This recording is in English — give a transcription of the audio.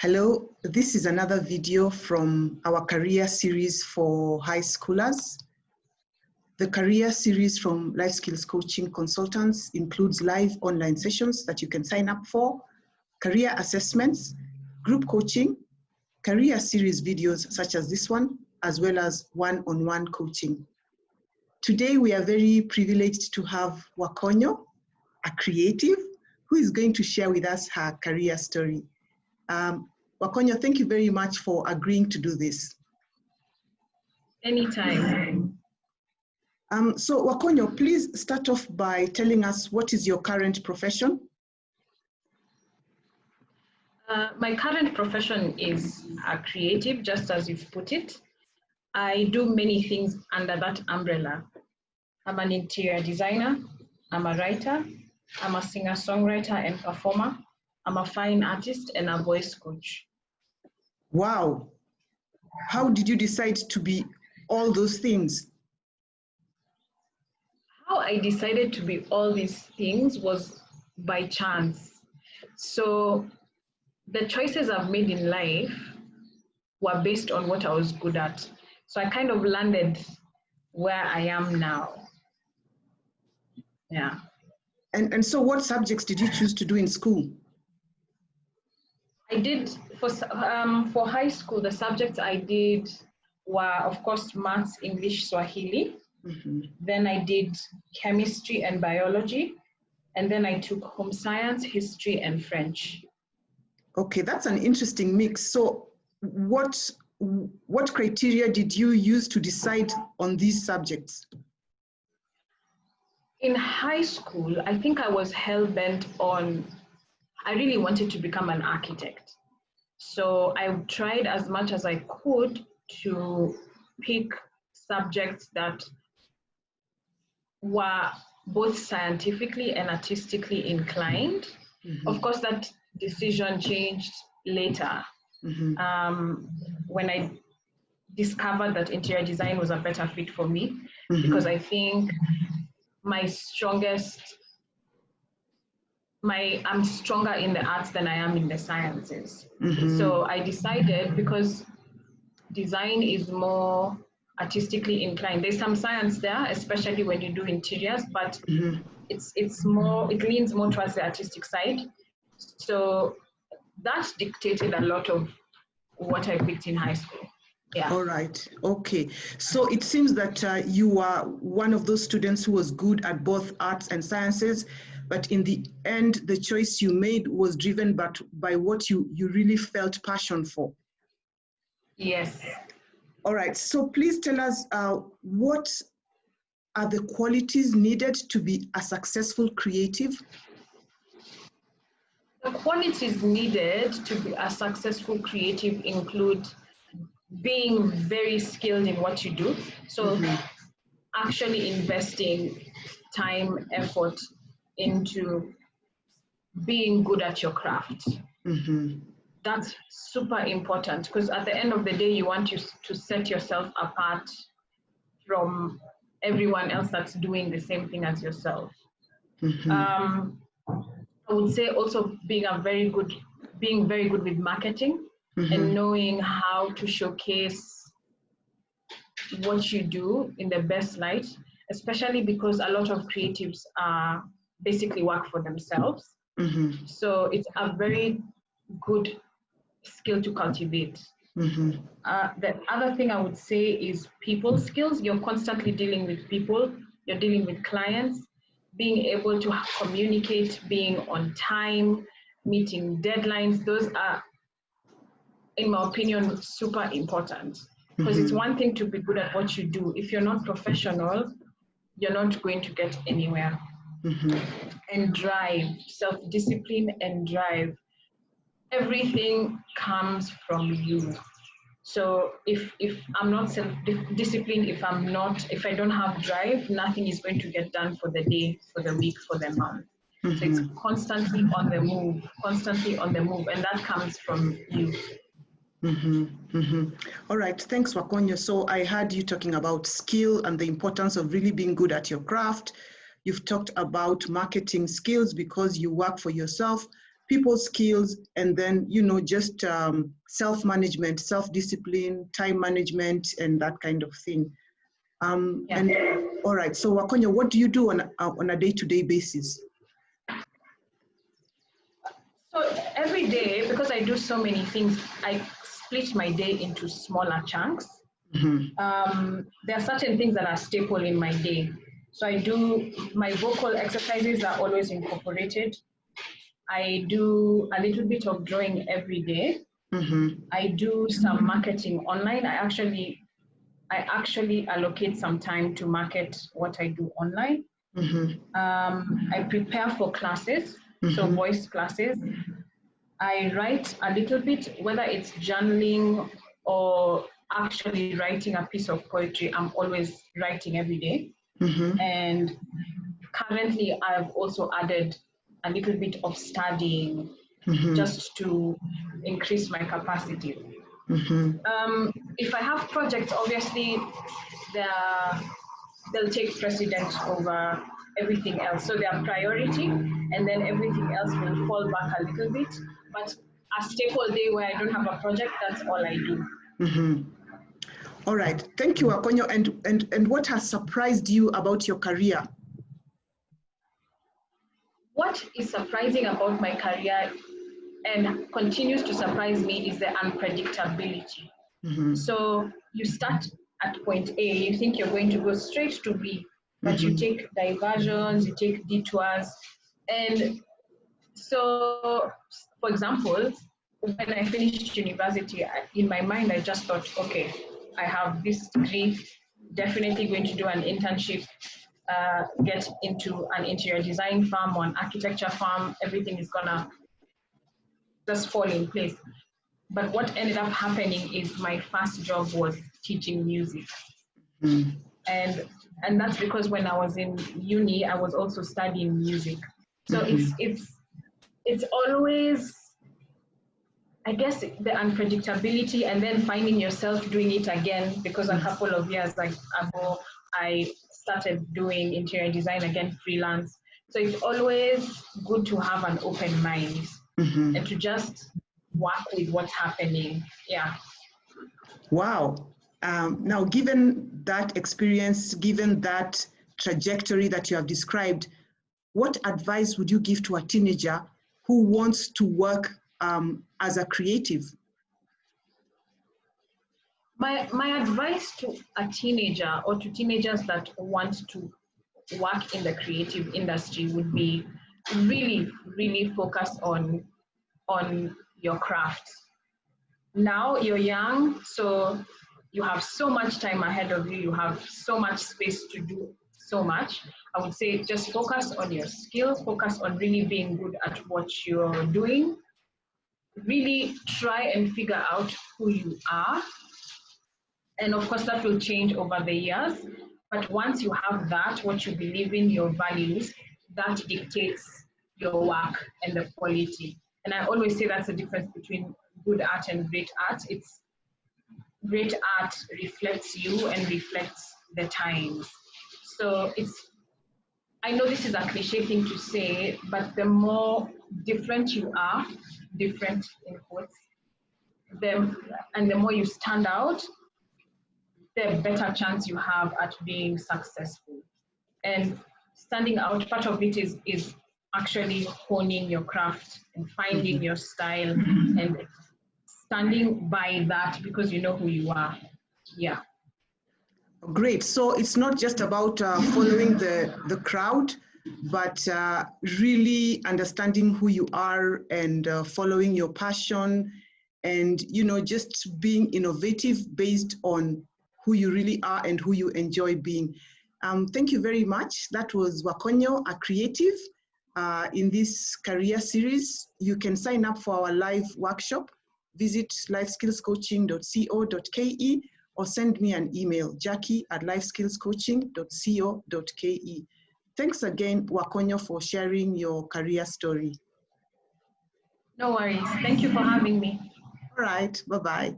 Hello, this is another video from our career series for high schoolers. The career series from Life Skills Coaching Consultants includes live online sessions that you can sign up for, career assessments, group coaching, career series videos such as this one, as well as one-on-one coaching. Today, we are very privileged to have Wakonyo, a creative, who is going to share with us her career story. Wakonyo, thank you very much for agreeing to do this. Anytime. So Wakonyo, please start off by telling us what is your current profession? My current profession is a creative, just as you've put it. I do many things under that umbrella. I'm an interior designer, I'm a writer, I'm a singer-songwriter and performer, I'm a fine artist and a voice coach. Wow. How did you decide to be all those things? How I decided to be all these things was by chance. So the choices I've made in life were based on what I was good at. So I kind of landed where I am now. Yeah. And so what subjects did you choose to do in school? I did, for high school, the subjects I did were, of course, maths, English, Swahili. Then I did chemistry and biology. And then I took home science, history, and French. Okay, that's an interesting mix. So what criteria did you use to decide on these subjects? In high school, I think I was hell-bent on, I really wanted to become an architect. So I tried as much as I could to pick subjects that were both scientifically and artistically inclined. Of course, that decision changed later when I discovered that interior design was a better fit for me, because I think I'm stronger in the arts than I am in the sciences. So I decided, because design is more artistically inclined. There's some science there, especially when you do interiors, but it leans more towards the artistic side. So that dictated a lot of what I picked in high school. Yeah. All right. Okay. So it seems that you are one of those students who was good at both arts and sciences, but in the end, the choice you made was driven by what you really felt passion for. Yes. All right. So please tell us what are the qualities needed to be a successful creative? The qualities needed to be a successful creative include being very skilled in what you do. So actually investing time, effort into being good at your craft. That's super important, because at the end of the day, you want to set yourself apart from everyone else that's doing the same thing as yourself. I would say also being very good with marketing and knowing how to showcase what you do in the best light, especially because a lot of creatives basically work for themselves. So it's a very good skill to cultivate. The other thing I would say is people skills. You're constantly dealing with people, you're dealing with clients, being able to communicate, being on time, meeting deadlines. Those are, in my opinion, super important, because it's one thing to be good at what you do. If you're not professional, you're not going to get anywhere. And drive, self-discipline and drive. Everything comes from you. So if I'm not self-disciplined, if I don't have drive, nothing is going to get done for the day, for the week, for the month. So it's constantly on the move, and that comes from you. All right, thanks, Wakonyo. So I heard you talking about skill and the importance of really being good at your craft. You've talked about marketing skills because you work for yourself. people skills, and then, you know, just self-management, self-discipline, time management, and that kind of thing. And all right, so Wakonyo, what do you do on a day-to-day basis? So every day, because I do so many things, I split my day into smaller chunks. Mm-hmm. There are certain things that are staple in my day. So I do, my vocal exercises are always incorporated. I do a little bit of drawing every day. Mm-hmm. I do some marketing online. I actually allocate some time to market what I do online. Mm-hmm. I prepare for classes, mm-hmm. so voice classes. I write a little bit, whether it's journaling or actually writing a piece of poetry. I'm always writing every day. Mm-hmm. And currently, I've also added a little bit of studying, mm-hmm. just to increase my capacity. Mm-hmm. If I have projects, obviously, they'll take precedence over everything else. So they are priority, and then everything else will fall back a little bit. But a staple day where I don't have a project, that's all I do. Mm-hmm. All right, thank you, Wakonyo. And what has surprised you about your career? What is surprising about my career and continues to surprise me is the unpredictability. Mm-hmm. So you start at point A, you think you're going to go straight to B, but mm-hmm. you take diversions, you take detours. And so, for example, when I finished university, in my mind, I just thought, okay, I have this degree, definitely going to do an internship, get into an interior design firm or an architecture firm, everything is gonna just fall in place. But what ended up happening is my first job was teaching music. Mm. And that's because when I was in uni, I was also studying music. So mm-hmm. it's always, I guess, the unpredictability, and then finding yourself doing it again, because a couple of years ago, I started doing interior design again, freelance. So it's always good to have an open mind, mm-hmm. and to just work with what's happening. Yeah. Wow. Now, given that experience, given that trajectory that you have described, what advice would you give to a teenager who wants to work as a creative? My advice to a teenager, or to teenagers that want to work in the creative industry, would be really, really focus on your craft. Now you're young, so you have so much time ahead of you, you have so much space to do so much. I would say just focus on your skill, focus on really being good at what you're doing. Really try and figure out who you are. And of course, that will change over the years. But once you have that, what you believe in, your values, that dictates your work and the quality. And I always say that's the difference between good art and great art. It's great art reflects you and reflects the times. So I know this is a cliche thing to say, but the more different you are, different in quotes, and the more you stand out, the better chance you have at being successful. And standing out, part of it is actually honing your craft and finding mm-hmm. your style mm-hmm. and standing by that because you know who you are. Yeah. Great. So it's not just about following the crowd, but really understanding who you are and following your passion, and, you know, just being innovative based on who you really are and who you enjoy being. Thank you very much. That was Wakonyo, a creative in this career series. You can sign up for our live workshop. Visit lifeskillscoaching.co.ke or send me an email, jackie@lifeskillscoaching.co.ke. Thanks again, Wakonyo, for sharing your career story. No worries. Thank you for having me. All right. Bye-bye.